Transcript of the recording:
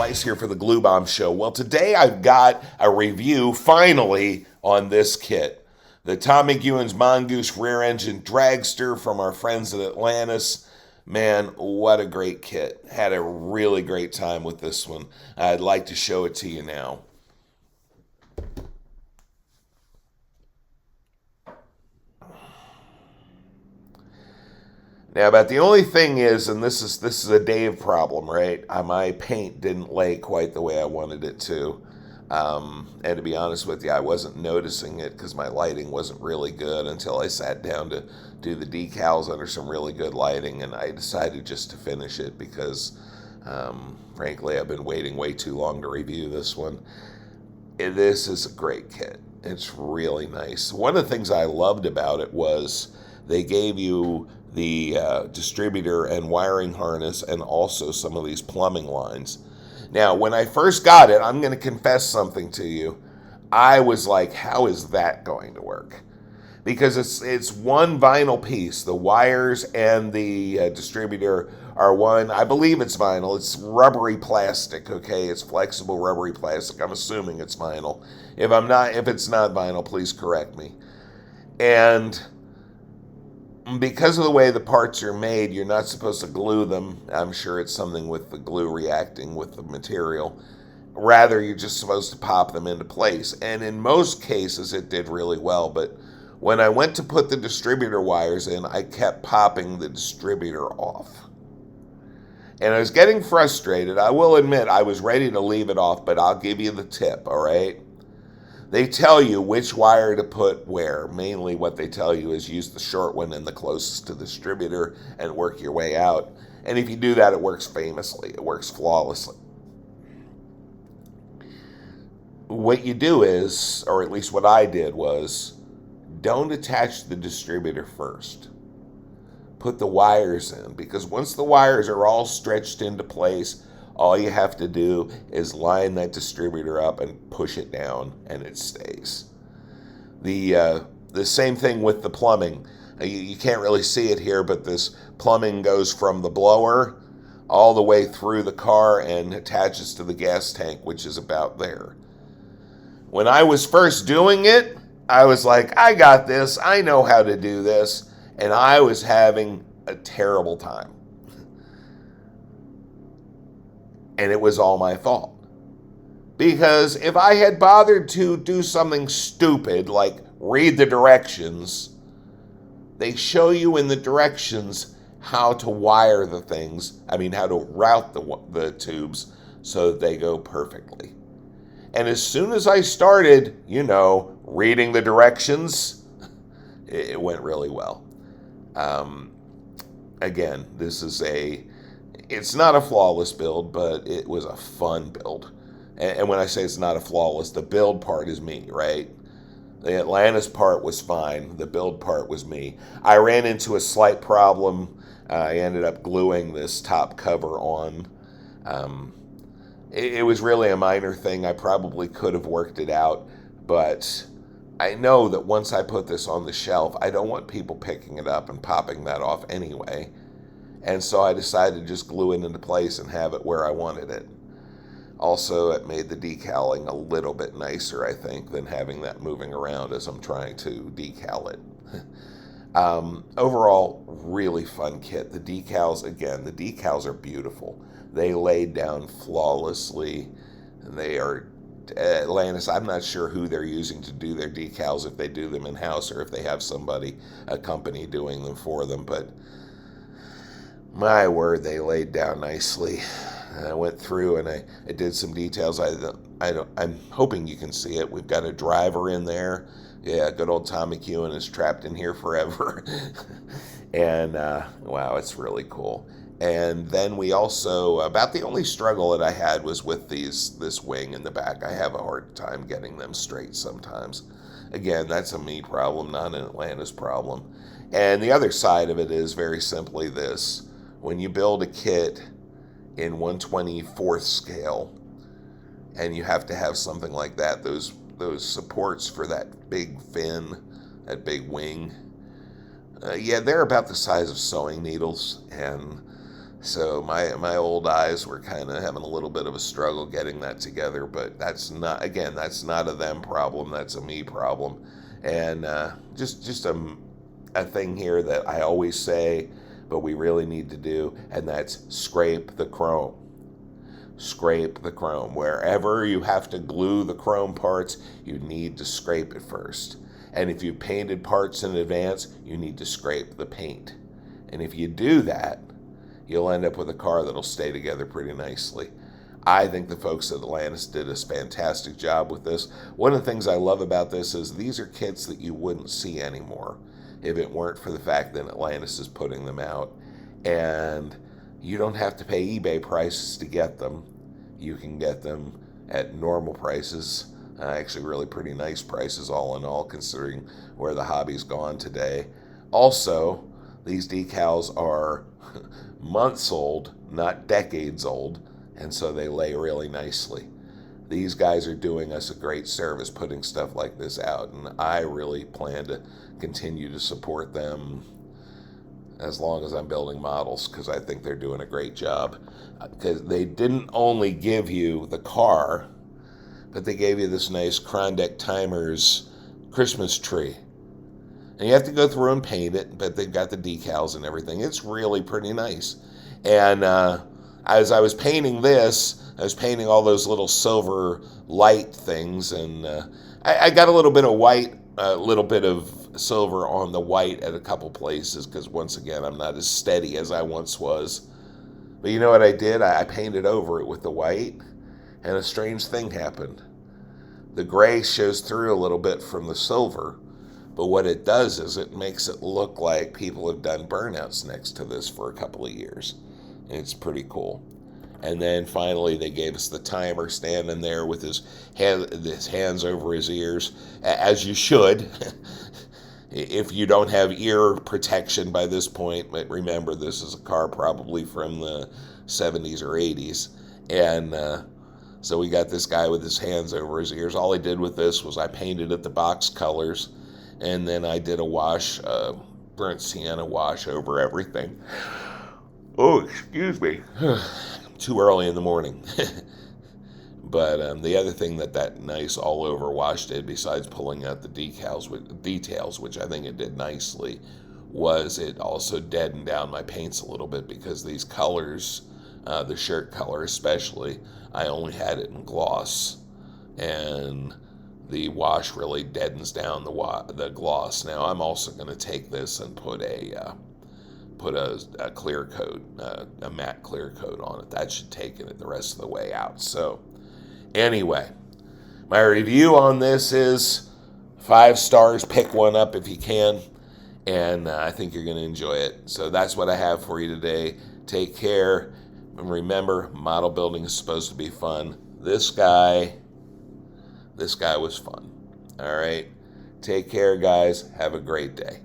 Weiss here for the Glue Bomb Show. Well, today I've got a review, finally, on this kit. The McEwen Mongoose rear-engine Dragster from our friends at Atlantis. Man, what a great kit. Had a really great time with this one. I'd like to show it to you now. Now, but the only thing is, and this is a Dave problem, right? My paint didn't lay quite the way I wanted it to. And to be honest with you, I wasn't noticing it because my lighting wasn't really good until I sat down to do the decals under some really good lighting, and I decided just to finish it because, frankly, I've been waiting way too long to review this one. This is a great kit. It's really nice. One of the things I loved about it was they gave you the distributor and wiring harness and also some of these plumbing lines. Now, when I first got it, I'm going to confess something to you. I was like, how is that going to work? Because it's one vinyl piece. The wires and the distributor are one. I believe it's vinyl. It's rubbery plastic, okay? It's flexible rubbery plastic. I'm assuming it's vinyl. If it's not vinyl, please correct me. And because of the way the parts are made, you're not supposed to glue them. I'm sure it's something with the glue reacting with the material. Rather, you're just supposed to pop them into place. And in most cases, it did really well. But when I went to put the distributor wires in, I kept popping the distributor off. And I was getting frustrated. I will admit, I was ready to leave it off, but I'll give you the tip, all right? They tell you which wire to put where. Mainly what they tell you is use the short one and the closest to the distributor and work your way out. And if you do that, it works famously. It works flawlessly. What you do is, or at least what I did was, don't attach the distributor first. Put the wires in, because once the wires are all stretched into place, all you have to do is line that distributor up and push it down, and it stays. The same thing with the plumbing. You can't really see it here, but this plumbing goes from the blower all the way through the car and attaches to the gas tank, which is about there. When I was first doing it, I was like, I got this. I know how to do this. And I was having a terrible time. And it was all my fault. Because if I had bothered to do something stupid, like read the directions, they show you in the directions how to wire the things, how to route the tubes so that they go perfectly. And as soon as I started, reading the directions, it went really well. Again, it's not a flawless build, but it was a fun build. And when I say it's not a flawless, the build part is me, right? The Atlantis part was fine. The build part was me. I ran into a slight problem. I ended up gluing this top cover on. It was really a minor thing. I probably could have worked it out, but I know that once I put this on the shelf, I don't want people picking it up and popping that off anyway. And so I decided to just glue it into place and have it where I wanted it. Also, it made the decaling a little bit nicer, I think, than having that moving around as I'm trying to decal it. Overall, really fun kit. The decals are beautiful. They laid down flawlessly. And they are Atlantis. I'm not sure who they're using to do their decals, if they do them in-house or if they have a company doing them for them, but my word, they laid down nicely. I went through and I did some details. I'm hoping you can see it. We've got a driver in there. Yeah, good old McEwen is trapped in here forever. And wow, it's really cool. And then we also, about the only struggle that I had was with this wing in the back. I have a hard time getting them straight sometimes. Again, that's a me problem, not an Atlantis problem. And the other side of it is very simply this. When you build a kit in 1/24th scale, and you have to have something like that, those supports for that big fin, that big wing, they're about the size of sewing needles, and So my old eyes were kind of having a little bit of a struggle getting that together, but that's not a them problem, that's a me problem. And just a thing here that I always say, but we really need to do, and that's scrape the chrome. Scrape the chrome. Wherever you have to glue the chrome parts, you need to scrape it first. And if you painted parts in advance, you need to scrape the paint. And if you do that, you'll end up with a car that'll stay together pretty nicely. I think the folks at Atlantis did a fantastic job with this. One of the things I love about this is these are kits that you wouldn't see anymore if it weren't for the fact that Atlantis is putting them out. And you don't have to pay eBay prices to get them. You can get them at normal prices, actually really pretty nice prices all in all, considering where the hobby's gone today. Also, these decals are months old, not decades old, and so they lay really nicely. These guys are doing us a great service putting stuff like this out, and I really plan to continue to support them as long as I'm building models, because I think they're doing a great job. Because they didn't only give you the car, but they gave you this nice Krondike Timers Christmas tree. And you have to go through and paint it, but they've got the decals and everything. It's really pretty nice. And as I was painting this, I was painting all those little silver light things, and I got a little bit of white, a little bit of silver on the white at a couple places, because once again, I'm not as steady as I once was. But you know what I did? I painted over it with the white, and a strange thing happened. The gray shows through a little bit from the silver, but what it does is it makes it look like people have done burnouts next to this for a couple of years. And it's pretty cool. And then finally they gave us the timer standing there with his hands over his ears, as you should. If you don't have ear protection by this point, but remember, this is a car probably from the 70s or 80s. And so we got this guy with his hands over his ears. All I did with this was I painted it the box colors, and then I did a wash, burnt sienna wash over everything. Oh, excuse me. Too early in the morning. But the other thing that nice all-over wash did, besides pulling out the details, which I think it did nicely, was it also deadened down my paints a little bit, because these colors, the shirt color especially, I only had it in gloss, and the wash really deadens down the gloss. Now I'm also going to take this and put a clear coat, a matte clear coat on it. That should take it the rest of the way out. So anyway, my review on this is 5 stars. Pick one up if you can, and I think you're going to enjoy it. So that's what I have for you today. Take care, and remember, model building is supposed to be fun. This guy was fun. All right, take care, guys. Have a great day.